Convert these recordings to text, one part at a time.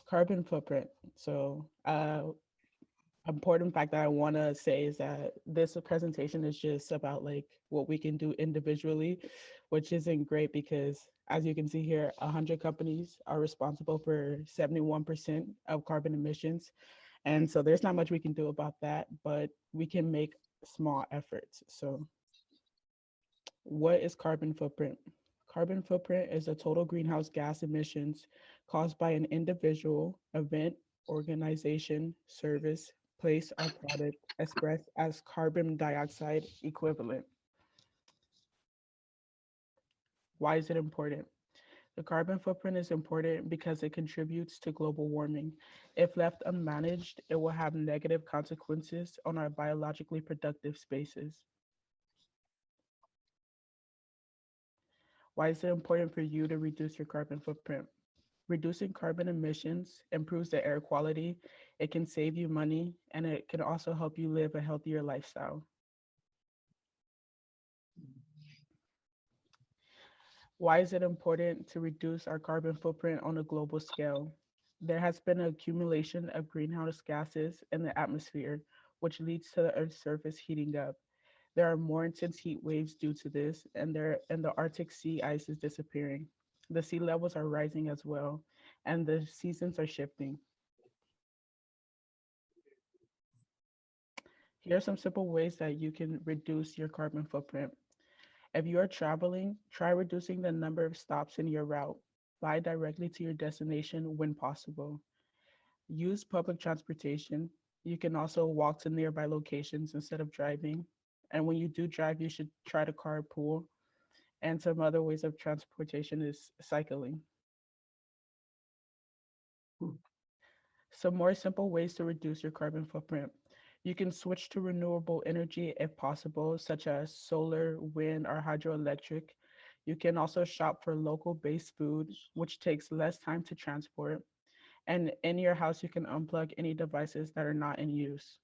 Carbon footprint. So, important fact that I want to say is that this presentation is just about like what we can do individually, which isn't great because as you can see here, 100 companies are responsible for 71% of carbon emissions. And so there's not much we can do about that, but we can make small efforts. So what is carbon footprint? Carbon footprint is the total greenhouse gas emissions caused by an individual, event, organization, service, place, or product expressed as carbon dioxide equivalent. Why is it important? The carbon footprint is important because it contributes to global warming. If left unmanaged, it will have negative consequences on our biologically productive spaces. Why is it important for you to reduce your carbon footprint? Reducing carbon emissions improves the air quality, it can save you money, and it can also help you live a healthier lifestyle. Why is it important to reduce our carbon footprint on a global scale? There has been an accumulation of greenhouse gases in the atmosphere, which leads to the Earth's surface heating up. There are more intense heat waves due to this, and the Arctic sea ice is disappearing. The sea levels are rising as well, and the seasons are shifting. Here are some simple ways that you can reduce your carbon footprint. If you are traveling, try reducing the number of stops in your route. Fly directly to your destination when possible. Use public transportation. You can also walk to nearby locations instead of driving. And when you do drive, you should try to carpool. And some other ways of transportation is cycling. Some more simple ways to reduce your carbon footprint. You can switch to renewable energy if possible, such as solar, wind, or hydroelectric. You can also shop for local based food, which takes less time to transport. And in your house, you can unplug any devices that are not in use.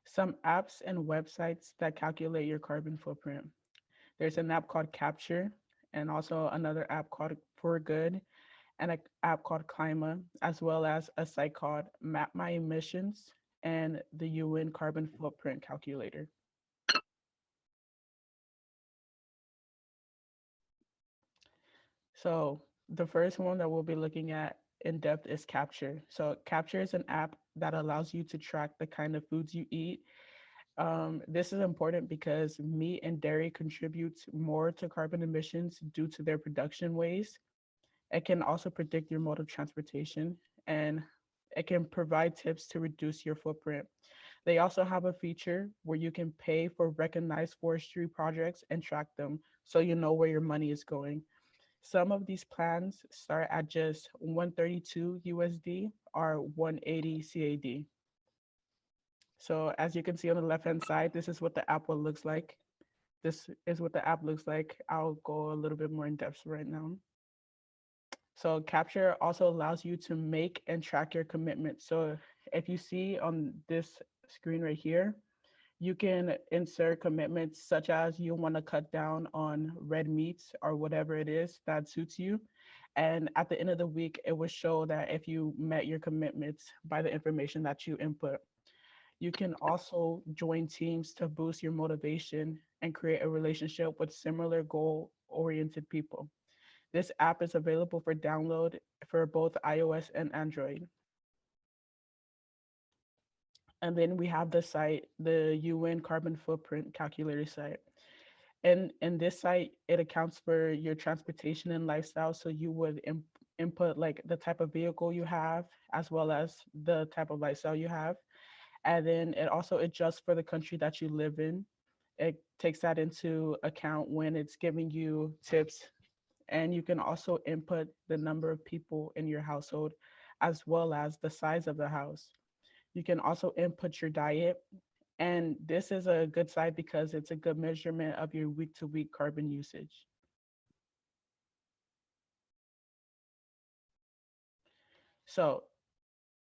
Some apps and websites that calculate your carbon footprint. There's an app called Capture, and also another app called For Good, and an app called Clima, as well as a site called Map My Emissions and the UN Carbon Footprint Calculator. So the first one that we'll be looking at in depth is Capture. So Capture is an app that allows you to track the kind of foods you eat. This is important because meat and dairy contributes more to carbon emissions due to their production ways. It can also predict your mode of transportation, and it can provide tips to reduce your footprint. They also have a feature where you can pay for recognized forestry projects and track them so you know where your money is going. Some of these plans start at just 132 USD or 180 CAD. So as you can see on the left hand side, this is what the app will looks like. This is what the app looks like. I'll go a little bit more in depth right now. So Capture also allows you to make and track your commitment. So if you see on this screen right here, you can insert commitments such as you want to cut down on red meats or whatever it is that suits you. And at the end of the week, it will show that if you met your commitments by the information that you input. You can also join teams to boost your motivation and create a relationship with similar goal oriented people. This app is available for download for both iOS and Android. And then we have the site, the UN Carbon Footprint Calculator site. And in this site, it accounts for your transportation and lifestyle. So you would input like the type of vehicle you have, as well as the type of lifestyle you have. And then it also adjusts for the country that you live in. It takes that into account when it's giving you tips. And you can also input the number of people in your household, as well as the size of the house. You can also input your diet. And this is a good site because it's a good measurement of your week to week carbon usage. So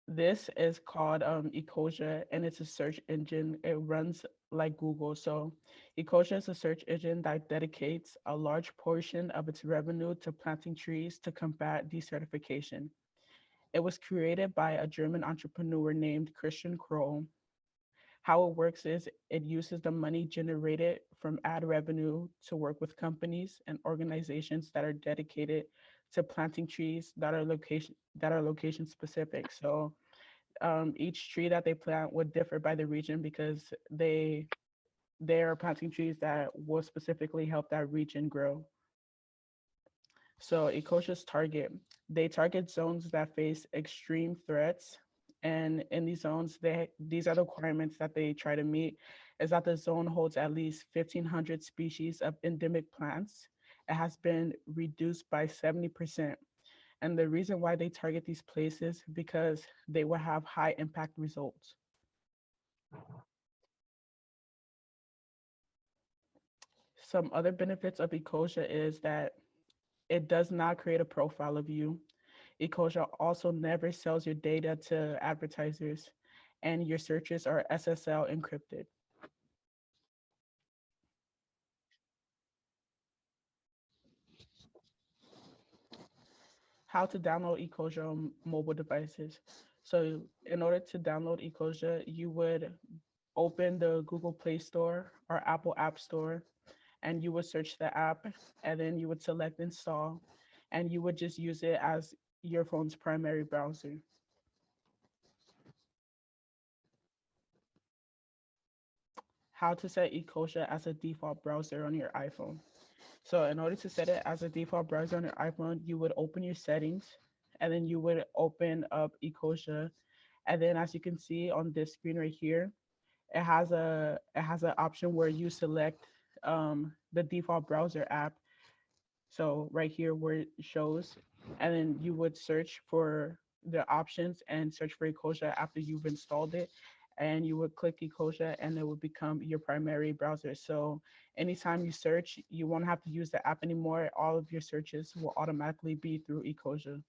This is called Ecosia, and it's a search engine. It runs like Google. So, Ecosia is a search engine that dedicates a large portion of its revenue to planting trees to combat desertification. It was created by a German entrepreneur named Christian Kroll. How it works is it uses the money generated from ad revenue to work with companies and organizations that are dedicated to planting trees that are location specific. So each tree that they plant would differ by the region because they are planting trees that will specifically help that region grow. So Ecosia's target, they target zones that face extreme threats. And in these zones, these are the requirements that they try to meet is that the zone holds at least 1,500 species of endemic plants. It has been reduced by 70%. And the reason why they target these places because they will have high impact results. Some other benefits of Ecosia is that it does not create a profile of you. Ecosia also never sells your data to advertisers, and your searches are SSL encrypted. How to download Ecosia on mobile devices. So, in order to download Ecosia, you would open the Google Play Store or Apple App Store, and you would search the app, and then you would select install, and you would just use it as your phone's primary browser. How to set Ecosia as a default browser on your iPhone. So in order to set it as a default browser on your iPhone, you would open your settings and then you would open up Ecosia. And then as you can see on this screen right here, it has an option where you select the default browser app. So right here where it shows, and then you would search for the options and search for Ecosia after you've installed it. And you would click Ecosia and it would become your primary browser. So anytime you search, you won't have to use the app anymore. All of your searches will automatically be through Ecosia.